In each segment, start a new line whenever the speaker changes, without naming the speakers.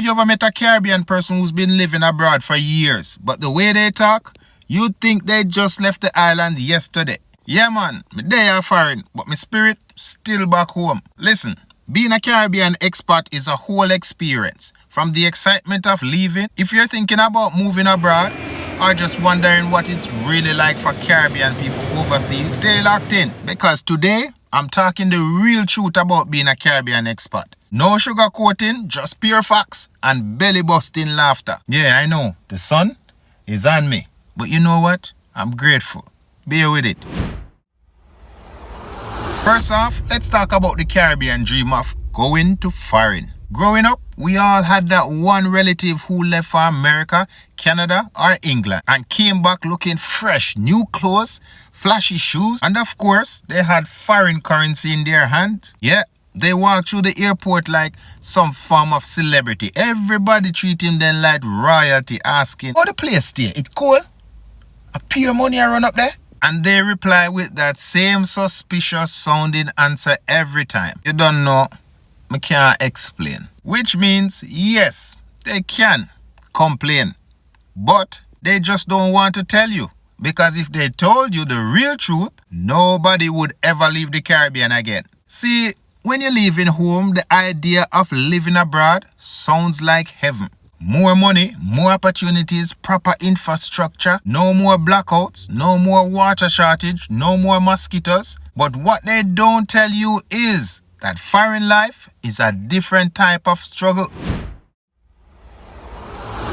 you ever met a Caribbean person who's been living abroad for years, but the way they talk, you'd think they just left the island yesterday. Yeah man, me day are foreign, but my spirit still back home. Listen, being a Caribbean expat is a whole experience. From the excitement of leaving, if you're thinking about moving abroad, or just wondering what it's really like for Caribbean people overseas, stay locked in, because today, I'm talking the real truth about being a Caribbean expat. No sugarcoating, just pure facts and belly-busting laughter. Yeah, I know, the sun is on me. But you know what? I'm grateful. Bear with it. First off, let's talk about the Caribbean dream of going to foreign. Growing up, we all had that one relative who left for America, Canada, or England and came back looking fresh, new clothes, flashy shoes, and of course, they had foreign currency in their hands. Yeah, they walked through the airport like some form of celebrity. Everybody treating them like royalty, asking, "Oh, the place stay, it cool? A pure money I run up there?" And they reply with that same suspicious sounding answer every time. You don't know, I can't explain. Which means, yes, they can complain, but they just don't want to tell you. Because if they told you the real truth, nobody would ever leave the Caribbean again. See, when you're leaving home, the idea of living abroad sounds like heaven. More money, more opportunities, proper infrastructure, no more blackouts, no more water shortage, no more mosquitoes. But what they don't tell you is that foreign life is a different type of struggle.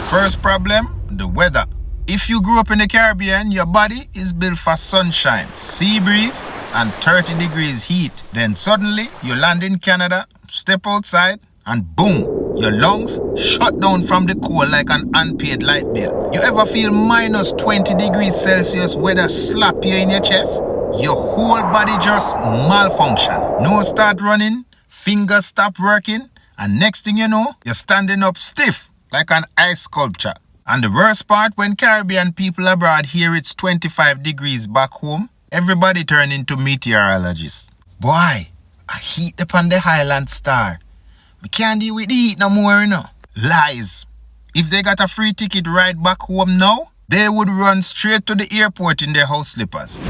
First problem, the weather. If you grew up in the Caribbean, your body is built for sunshine, sea breeze, and 30 degrees heat. Then suddenly, you land in Canada, step outside, and boom, your lungs shut down from the cold like an unpaid light bill. You ever feel minus 20 degrees Celsius weather slap you in your chest? Your whole body just malfunction. Nose start running, fingers stop working, and next thing you know, you're standing up stiff like an ice sculpture. And the worst part, when Caribbean people abroad hear it's 25 degrees back home, everybody turn into meteorologists. Boy, a heat upon the Highland Star. We can't deal with the heat no more, you know. Lies. If they got a free ticket right back home now, they would run straight to the airport in their house slippers.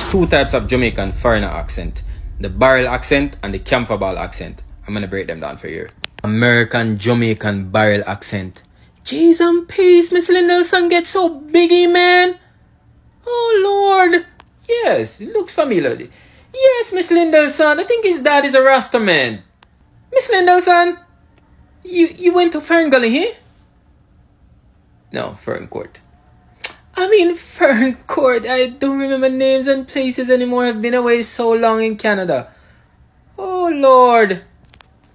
Two types of Jamaican foreigner accent. The barrel accent and the camphor ball accent. I'm gonna break them down for you. American Jamaican barrel accent. Jeez and peace, Miss Lindellson gets so biggie, man. Oh Lord. Yes, it looks familiar. Yes, Miss Lindellson, I think his dad is a Rasta man. Miss Lindellson, you went to Fern Gully, here? No, Fern Court. I mean Fern Court. I don't remember names and places anymore. I've been away so long in Canada. Oh Lord.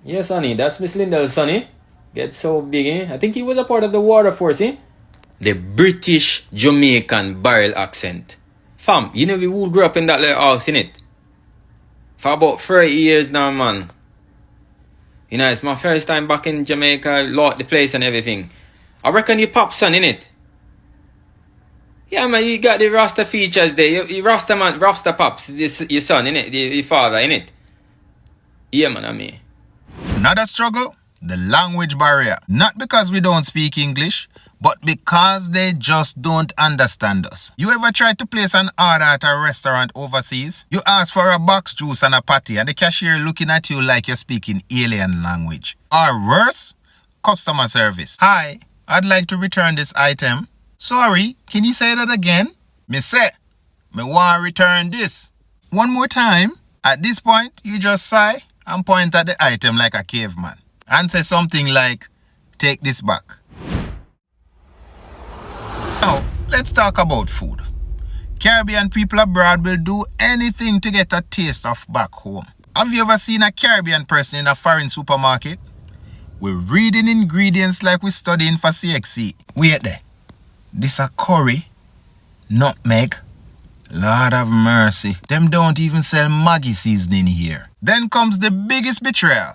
Yes, honey, that's Miss Lindell's sonny. Gets so big, eh? I think he was a part of the water force, eh? The British Jamaican barrel accent. Fam, you know we all grew up in that little house, innit? For about 30 years now, man. You know, it's my first time back in Jamaica, locked the place and everything. I reckon you pop son, innit? Yeah, man, you got the Rasta features there. You Rasta man, Rasta pops, your son, innit? Your father, innit? Yeah, man, I mean.
Another struggle, the language barrier. Not because we don't speak English, but because they just don't understand us. You ever tried to place an order at a restaurant overseas? You ask for a box juice and a patty and the cashier looking at you like you're speaking alien language. Or worse, customer service. "Hi, I'd like to return this item." "Sorry, can you say that again?" "Me say, me want to return this." One more time. At this point, you just sigh and point at the item like a caveman and say something like, "Take this back." Now, let's talk about food. Caribbean people abroad will do anything to get a taste of back home. Have you ever seen a Caribbean person in a foreign supermarket? We're reading ingredients like we're studying for CXC. Wait there. This a curry, nutmeg. Lord have mercy. Them don't even sell Maggi seasoning here. Then comes the biggest betrayal.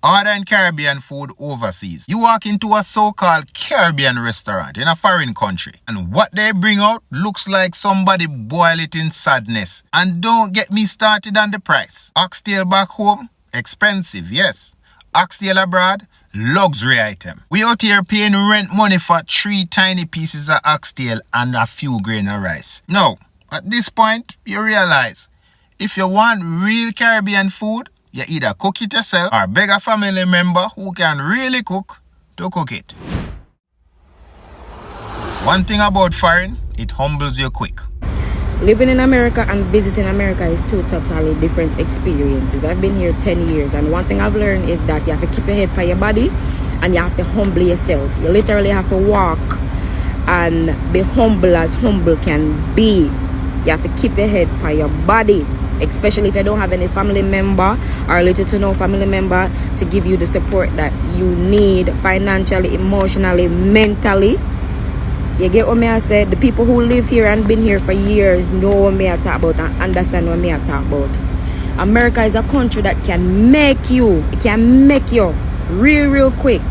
Ordering Caribbean food overseas. You walk into a so-called Caribbean restaurant in a foreign country, and what they bring out looks like somebody boiled it in sadness. And don't get me started on the price. Oxtail back home, expensive, yes. Oxtail abroad, luxury item. We out here paying rent money for 3 tiny pieces of oxtail and a few grain of rice. Now, at this point, you realize, if you want real Caribbean food, you either cook it yourself or beg a family member who can really cook to cook it. One thing about foreign, it humbles you quick.
Living in America and visiting America is two totally different experiences. I've been here 10 years, and one thing I've learned is that you have to keep your head by your body and you have to humble yourself. You literally have to walk and be humble as humble can be. You have to keep your head by your body, especially if you don't have any family member or little to no family member to give you the support that you need financially, emotionally, mentally. You get what me I said? The people who live here and been here for years know what me I talk about and understand what me I talk about. America is a country that can make you. It can make you real quick.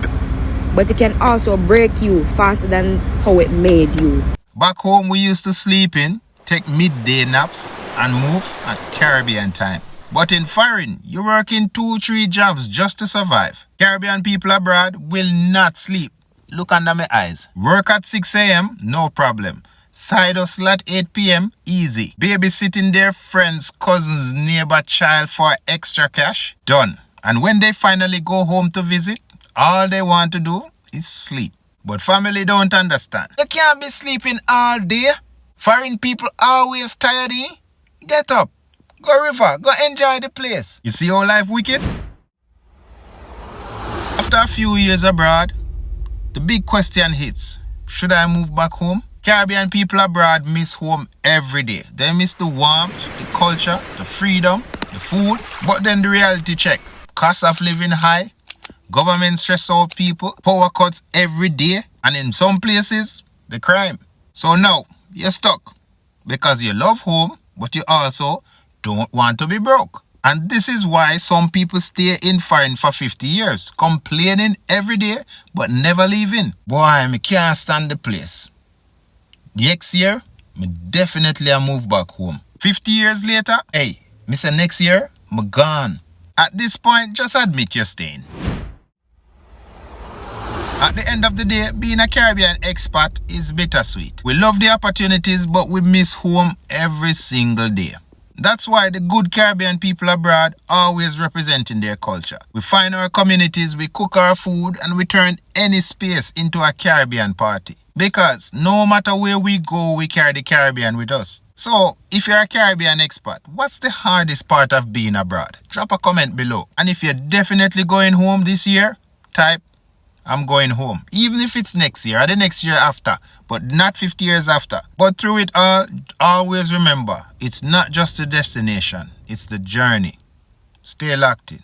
But it can also break you faster than how it made you.
Back home, we used to sleep in, take midday naps, and move at Caribbean time. But in foreign, you work in 2-3 jobs just to survive. Caribbean people abroad will not sleep. Look under my eyes. Work at 6 a.m, no problem. Side hustle at 8 p.m, easy. Babysitting their friends, cousins, neighbor, child for extra cash, done. And when they finally go home to visit, all they want to do is sleep. But family don't understand. You can't be sleeping all day. Foreign people always tired, eh? Get up. Go Ripah. Go enjoy the place. You see how life wicked? After a few years abroad, the big question hits. Should I move back home? Caribbean people abroad miss home every day. They miss the warmth, the culture, the freedom, the food. But then the reality check. Cost of living high. Government stress out people. Power cuts every day. And in some places, the crime. So now, you're stuck. Because you love home, but you also don't want to be broke. And this is why some people stay in foreign for 50 years, complaining every day, but never leaving. Boy, I can't stand the place. Next year, me definitely a move back home. 50 years later, hey, me say next year, me gone. At this point, just admit you're staying. At the end of the day, being a Caribbean expat is bittersweet. We love the opportunities, but we miss home every single day. That's why the good Caribbean people abroad always representing their culture. We find our communities, we cook our food, and we turn any space into a Caribbean party. Because no matter where we go, we carry the Caribbean with us. So, if you're a Caribbean expat, what's the hardest part of being abroad? Drop a comment below. And if you're definitely going home this year, type, I'm going home. Even if it's next year or the next year after, but not 50 years after. But through it all, always remember, it's not just a destination, it's the journey. Stay locked in.